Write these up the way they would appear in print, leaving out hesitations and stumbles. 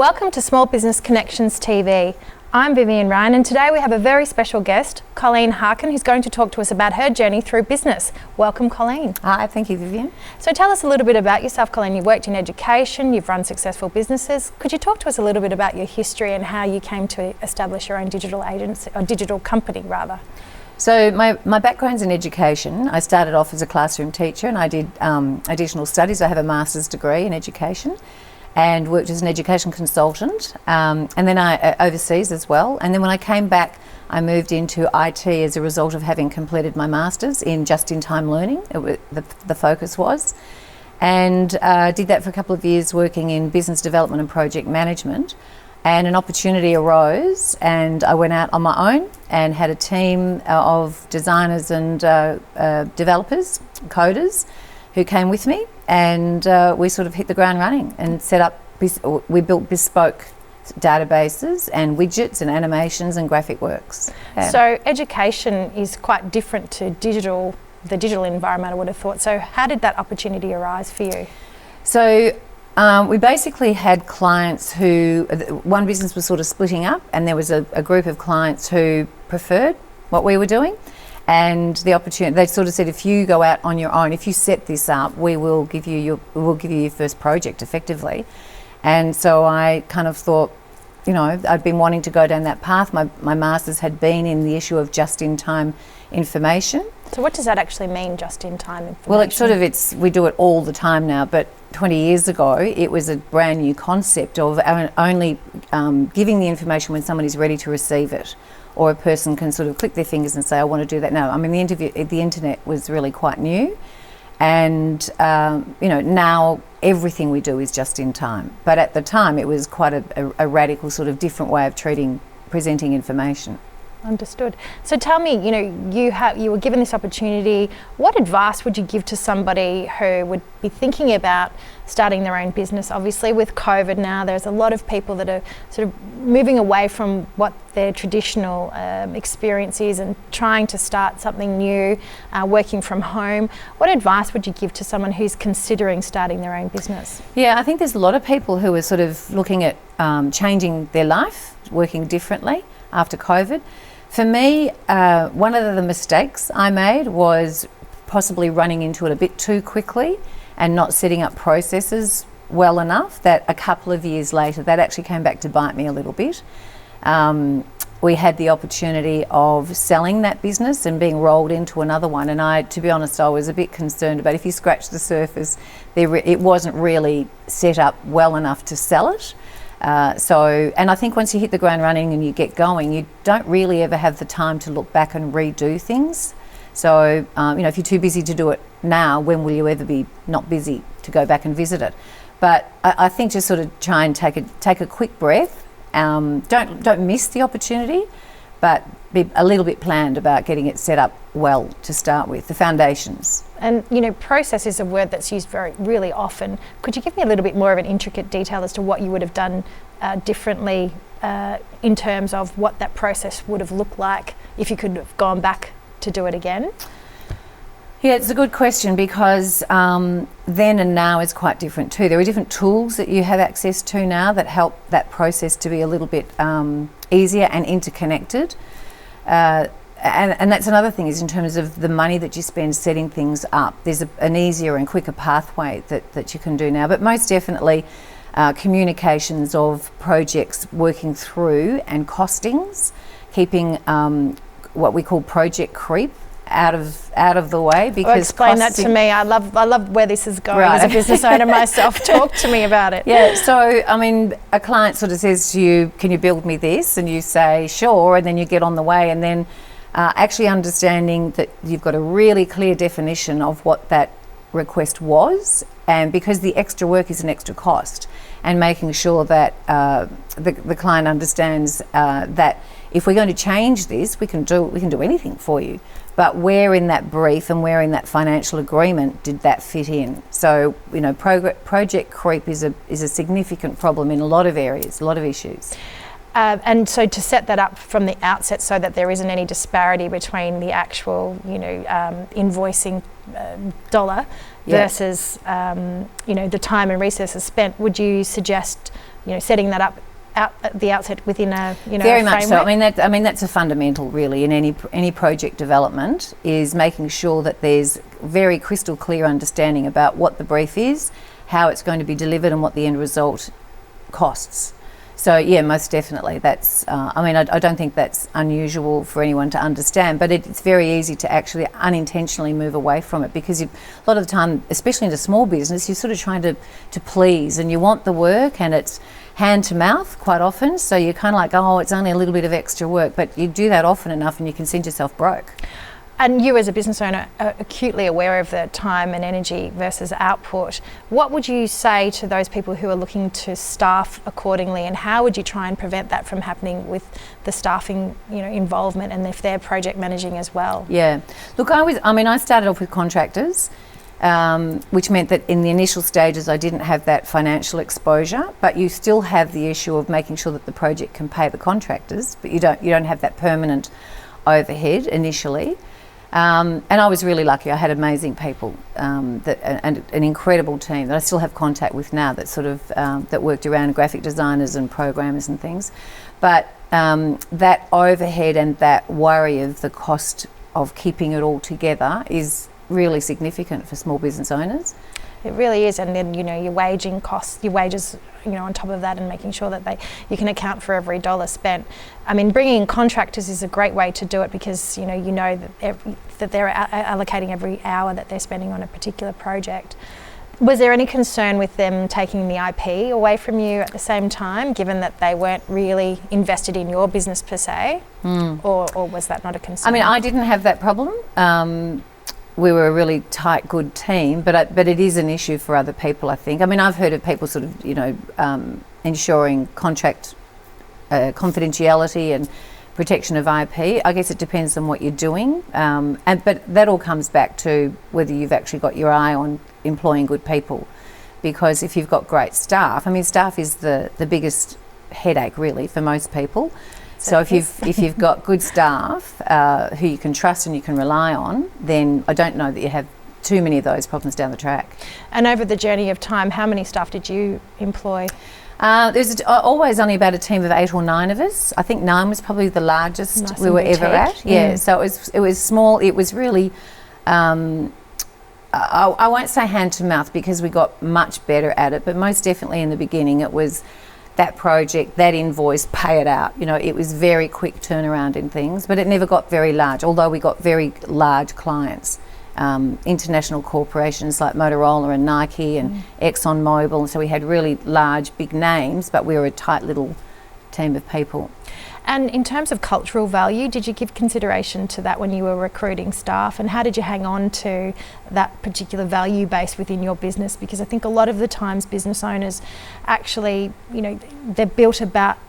Welcome to Small Business Connections TV. I'm Vivian Ryan, and today we have a very special guest, Colleen Harkin, who's going to talk to us about her journey through business. Welcome, Colleen. Hi, thank you, Vivian. So tell us a little bit about yourself, Colleen. You've worked in education, you've run successful businesses. Could you talk to us a little bit about your history and how you came to establish your own digital agency, or digital company rather? So my background's in education. I started off as a classroom teacher and I did additional studies. I have a master's degree in education and worked as an education consultant, and then I overseas as well. And then when I came back, I moved into IT as a result of having completed my master's in just-in-time learning. The focus was, and did that for a couple of years working in business development and project management. And an opportunity arose and I went out on my own and had a team of designers and developers, coders, who came with me, and we sort of hit the ground running and we built bespoke databases and widgets and animations and graphic works. Yeah. So education is quite different to the digital environment, I would have thought. So how did that opportunity arise for you? So we basically had clients who, one business was sort of splitting up, and there was a group of clients who preferred what we were doing. And the opportunity, they sort of said, if you go out on your own, if you set this up, we will give you your first project effectively. And so I kind of thought, you know, I'd been wanting to go down that path. My master's had been in the issue of just-in-time information. So what does that actually mean, just-in-time information? Well, it's sort of, we do it all the time now, but 20 years ago, it was a brand new concept of only giving the information when someone is ready to receive it, or a person can sort of click their fingers and say, I want to do that now. I mean, the internet was really quite new, and you know, now everything we do is just in time. But at the time, it was quite a radical sort of different way of presenting information. Understood. So tell me, you know, you were given this opportunity. What advice would you give to somebody who would be thinking about starting their own business? Obviously, with COVID now, there's a lot of people that are sort of moving away from what their traditional experience is and trying to start something new, working from home. What advice would you give to someone who's considering starting their own business? Yeah, I think there's a lot of people who are sort of looking at changing their life, working differently after COVID. For me, one of the mistakes I made was possibly running into it a bit too quickly and not setting up processes well enough, that a couple of years later that actually came back to bite me a little bit. We had the opportunity of selling that business and being rolled into another one, and to be honest, I was a bit concerned about, if you scratch the surface, it wasn't really set up well enough to sell it. And I think once you hit the ground running and you get going, you don't really ever have the time to look back and redo things. So, you know, if you're too busy to do it now, when will you ever be not busy to go back and visit it? But I think just sort of try and take a quick breath. Don't miss the opportunity, but be a little bit planned about getting it set up well to start with, the foundations. And, you know, process is a word that's used really often. Could you give me a little bit more of an intricate detail as to what you would have done differently in terms of what that process would have looked like if you could have gone back to do it again? Yeah, it's a good question, because then and now is quite different too. There are different tools that you have access to now that help that process to be a little bit easier and interconnected. And that's another thing, is in terms of the money that you spend setting things up, there's an easier and quicker pathway that you can do now. But most definitely, communications of projects working through and costings, keeping what we call project creep out of the way, because explain that to me. I love where this is going. Right. As a business owner myself. Talk to me about it. Yeah, so I mean, a client sort of says to you, can you build me this? And you say sure, and then you get on the way, and then actually understanding that you've got a really clear definition of what that request was, and because the extra work is an extra cost, and making sure that the client understands that if we're going to change this, we can do anything for you. But where in that brief and where in that financial agreement did that fit in? So, you know, project creep is a significant problem in a lot of areas, a lot of issues. And so to set that up from the outset so that there isn't any disparity between the actual, invoicing dollar versus, the time and resources spent, would you suggest setting that up out at the outset within a very much so. framework? I mean that's a fundamental really in any project development, is making sure that there's very crystal clear understanding about what the brief is, how it's going to be delivered, and what the end result costs. So yeah, most definitely. That's. I don't think that's unusual for anyone to understand, but it's very easy to actually unintentionally move away from it, because a lot of the time, especially in a small business, you're sort of trying to please, and you want the work, and it's hand to mouth quite often. So you're kind of like, oh, it's only a little bit of extra work, but you do that often enough, and you can send yourself broke. And you as a business owner are acutely aware of the time and energy versus output. What would you say to those people who are looking to staff accordingly, and how would you try and prevent that from happening with the staffing involvement, and if they're project managing as well? Yeah. Look, I started off with contractors, which meant that in the initial stages I didn't have that financial exposure, but you still have the issue of making sure that the project can pay the contractors, but you don't have that permanent overhead initially. And I was really lucky. I had amazing people and an incredible team that I still have contact with now, that sort of that worked around graphic designers and programmers and things. But that overhead and that worry of the cost of keeping it all together is really significant for small business owners. It really is, and then your waging costs, your wages, on top of that, and making sure that you can account for every dollar spent. I mean, bringing in contractors is a great way to do it, because that they're allocating every hour that they're spending on a particular project. Was there any concern with them taking the IP away from you at the same time, given that they weren't really invested in your business per se, or was that not a concern? I mean, I didn't have that problem. We were a really tight, good team, but it is an issue for other people, I think. I mean, I've heard of people sort of, ensuring contract confidentiality and protection of IP. I guess it depends on what you're doing, but that all comes back to whether you've actually got your eye on employing good people. Because if you've got great staff, staff is the biggest headache really for most people. So if you've got good staff who you can trust and you can rely on, then I don't know that you have too many of those problems down the track. And over the journey of time, how many staff did you employ? There's always only about a team of 8 or 9 of us. I think 9 was probably the largest nice we were ever at. Yeah, Mm. so it was small. It was really, I won't say hand to mouth, because we got much better at it, but most definitely in the beginning it was that project, that invoice, pay it out. It was very quick turnaround in things, but it never got very large, although we got very large clients. International corporations like Motorola and Nike and ExxonMobil, and so we had really large, big names, but we were a tight little team of people. And in terms of cultural value, did you give consideration to that when you were recruiting staff, and how did you hang on to that particular value base within your business? Because I think a lot of the times business owners actually, they're built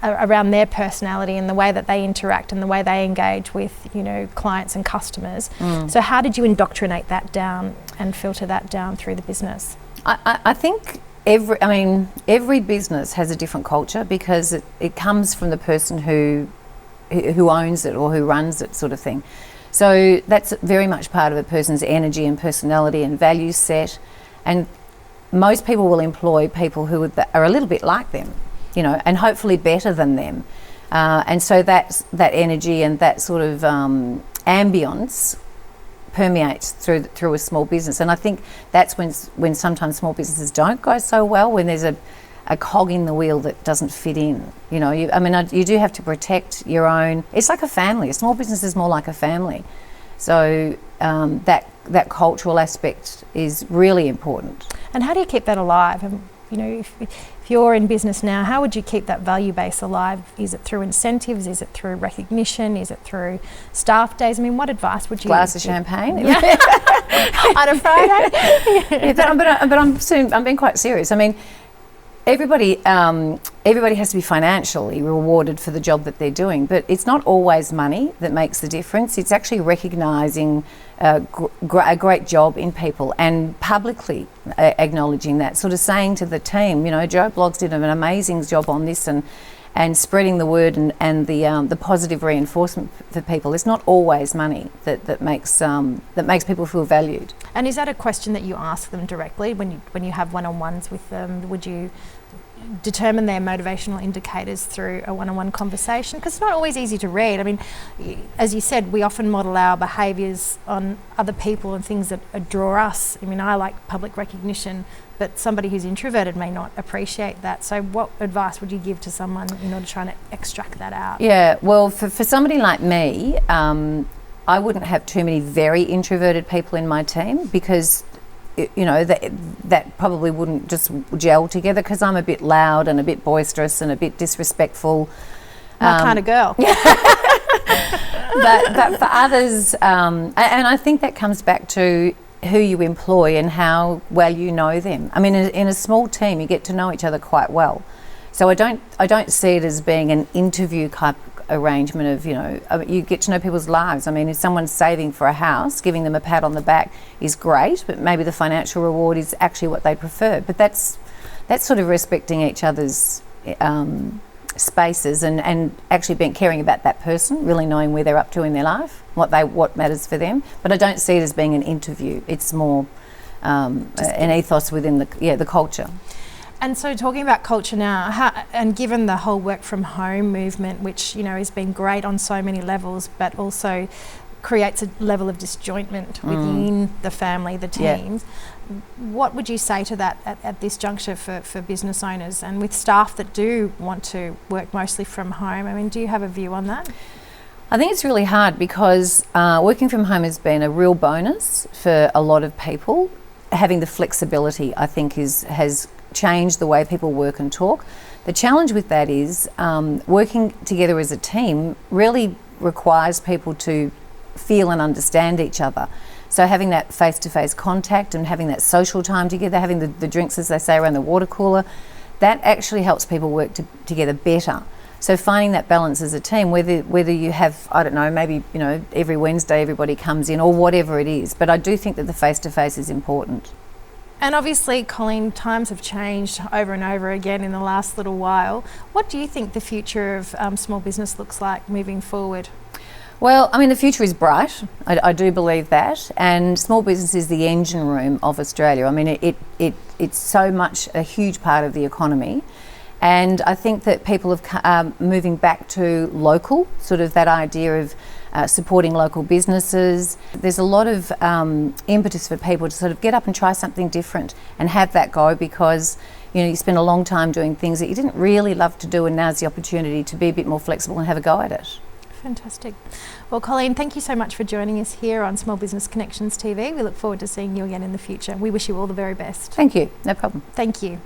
around their personality and the way that they interact and the way they engage with, clients and customers. So how did you indoctrinate that down and filter that down through the business? I think every business has a different culture, because it comes from the person who owns it or who runs it, sort of thing. So that's very much part of a person's energy and personality and value set. And most people will employ people who are a little bit like them, and hopefully better than them. And so that energy and that sort of ambience permeates through a small business. And I think that's when sometimes small businesses don't go so well, when there's a cog in the wheel that doesn't fit in. You do have to protect your own. It's like a family. A small business is more like a family. So that cultural aspect is really important. And how do you keep that alive? If you're in business now, how would you keep that value base alive? Is it through incentives? Is it through recognition? Is it through staff days? What advice would you Glass of champagne? Yeah. On a Friday? Yeah, but I'm being quite serious. Everybody has to be financially rewarded for the job that they're doing, but it's not always money that makes the difference. It's actually recognising a great job in people and publicly acknowledging that, sort of saying to the team, Joe Bloggs did an amazing job on this, and spreading the word and the positive reinforcement for people. It's not always money that makes people feel valued. And is that a question that you ask them directly when you have one-on-ones with them? Would you determine their motivational indicators through a one-on-one conversation, because it's not always easy to read. I mean, as you said, we often model our behaviours on other people and things that draw us. I mean, I like public recognition, but somebody who's introverted may not appreciate that. So what advice would you give to someone in order to try and extract that out? Yeah, well, for somebody like me, I wouldn't have too many very introverted people in my team, because that probably wouldn't just gel together, because I'm a bit loud and a bit boisterous and a bit disrespectful. My kind of girl. but for others, and I think that comes back to who you employ and how well you know them. I mean, in a small team, you get to know each other quite well. So I don't see it as being an interview type arrangement of, you get to know people's lives. I mean, if someone's saving for a house, giving them a pat on the back is great, but maybe the financial reward is actually what they prefer. But that's sort of respecting each other's spaces and actually caring about that person, really knowing where they're up to in their life, what matters for them. But I don't see it as being an interview. It's more an ethos within the culture. And so, talking about culture now, and given the whole work from home movement, which has been great on so many levels, but also creates a level of disjointment within the family, the teams. Yeah. What would you say to that at this juncture for business owners and with staff that do want to work mostly from home? I mean, do you have a view on that? I think it's really hard, because working from home has been a real bonus for a lot of people. Having the flexibility, I think, has changed the way people work and talk. The challenge with that is working together as a team really requires people to feel and understand each other. So having that face-to-face contact and having that social time together, having the drinks, as they say, around the water cooler, that actually helps people work together better. So finding that balance as a team, whether you have, I don't know, maybe every Wednesday everybody comes in or whatever it is, but I do think that the face-to-face is important. And obviously, Colleen, times have changed over and over again in the last little while. What do you think the future of small business looks like moving forward? Well, I mean, the future is bright. I do believe that. And small business is the engine room of Australia. I mean, it's so much a huge part of the economy. And I think that people are moving back to local, sort of that idea of supporting local businesses. There's a lot of impetus for people to sort of get up and try something different and have that go, because you spend a long time doing things that you didn't really love to do, and now's the opportunity to be a bit more flexible and have a go at it. Fantastic. Well, Colleen, thank you so much for joining us here on Small Business Connections TV. We look forward to seeing you again in the future. We wish you all the very best. Thank you. No problem. Thank you.